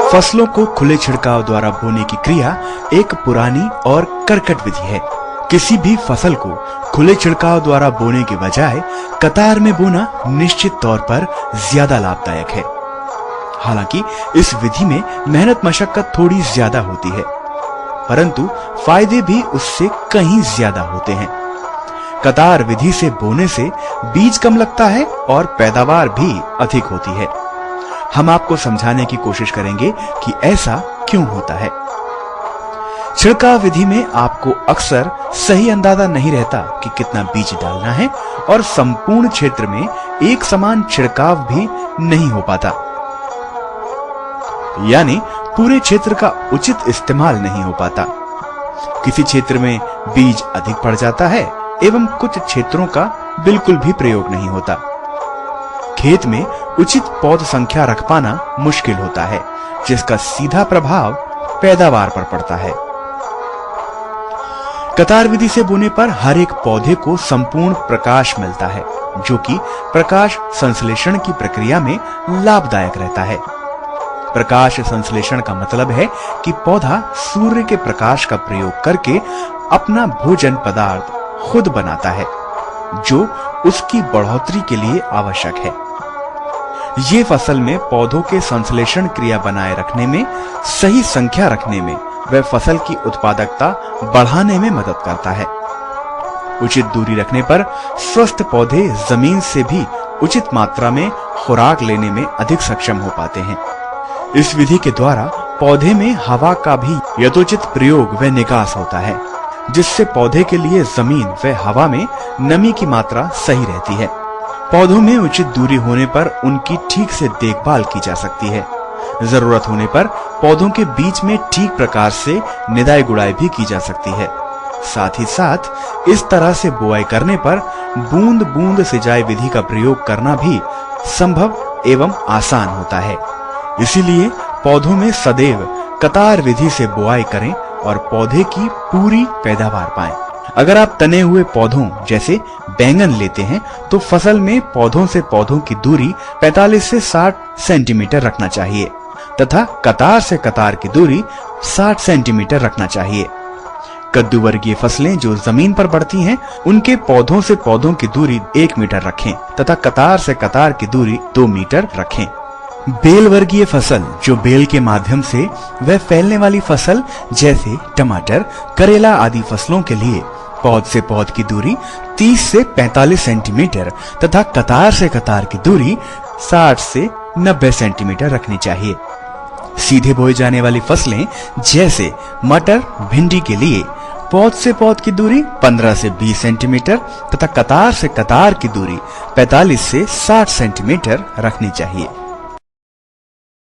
फसलों को खुले छिड़काव द्वारा बोने की क्रिया एक पुरानी और कर्कट विधि है। किसी भी फसल को खुले छिड़काव द्वारा बोने के बजाय कतार में बोना निश्चित तौर पर ज्यादा लाभदायक है। हालांकि इस विधि में मेहनत मशक्कत थोड़ी ज्यादा होती है, परंतु फायदे भी उससे कहीं ज्यादा होते हैं। कतार विधि से बोने से बीज कम लगता है और पैदावार भी अधिक होती है। हम आपको समझाने की कोशिश करेंगे कि ऐसा क्यों होता है। छिड़काव विधि में आपको अक्सर सही अंदाजा नहीं रहता कि कितना बीज डालना है और संपूर्ण क्षेत्र में एक समान छिड़काव भी नहीं हो पाता, यानी पूरे क्षेत्र का उचित इस्तेमाल नहीं हो पाता। किसी क्षेत्र में बीज अधिक पड़ जाता है एवं कुछ क्षेत्रों का बिल्कुल भी प्रयोग नहीं होता। खेत में उचित पौध संख्या रख पाना मुश्किल होता है, जिसका सीधा प्रभाव पैदावार पर पड़ता है। कतार विधि से बोने पर हर एक पौधे को संपूर्ण प्रकाश मिलता है, जो कि प्रकाश संश्लेषण की प्रक्रिया में लाभदायक रहता है। प्रकाश संश्लेषण का मतलब है कि पौधा सूर्य के प्रकाश का प्रयोग करके अपना भोजन पदार्थ खुद बनाता है, जो उसकी बढ़ोतरी के लिए आवश्यक है। ये फसल में पौधों के संश्लेषण क्रिया बनाए रखने में, सही संख्या रखने में व फसल की उत्पादकता बढ़ाने में मदद करता है। उचित दूरी रखने पर स्वस्थ पौधे जमीन से भी उचित मात्रा में खुराक लेने में अधिक सक्षम हो पाते हैं। इस विधि के द्वारा पौधे में हवा का भी यथोचित प्रयोग व निकास होता है, जिससे पौधे के लिए जमीन व हवा में नमी की मात्रा सही रहती है। पौधों में उचित दूरी होने पर उनकी ठीक से देखभाल की जा सकती है। जरूरत होने पर पौधों के बीच में ठीक प्रकार से निदाई गुड़ाई भी की जा सकती है। साथ ही साथ इस तरह से बुआई करने पर बूंद बूंद सिंचाई विधि का प्रयोग करना भी संभव एवं आसान होता है। इसीलिए पौधों में सदैव कतार विधि से बुआई करें और पौधे की पूरी पैदावार पाएं। अगर आप तने हुए पौधों जैसे बैंगन लेते हैं तो फसल में पौधों से पौधों की दूरी 45 से 60 सेंटीमीटर रखना चाहिए तथा कतार से कतार की दूरी 60 सेंटीमीटर रखना चाहिए। कद्दू वर्गीय फसलें जो जमीन पर बढ़ती हैं, उनके पौधों से पौधों की दूरी 1 मीटर रखें तथा कतार से कतार की दूरी 2 मीटर रखें। बेल वर्गीय फसल जो बेल के माध्यम से वह फैलने वाली फसल जैसे टमाटर, करेला आदि फसलों के लिए पौध से पौध की दूरी 30 से 45 सेंटीमीटर तथा कतार से कतार की दूरी 60 से 90 सेंटीमीटर रखनी चाहिए। सीधे बोई जाने वाली फसलें जैसे मटर, भिंडी के लिए पौध से पौध की दूरी 15 से 20 सेंटीमीटर तथा कतार से कतार की दूरी 45 से 60 सेंटीमीटर रखनी चाहिए।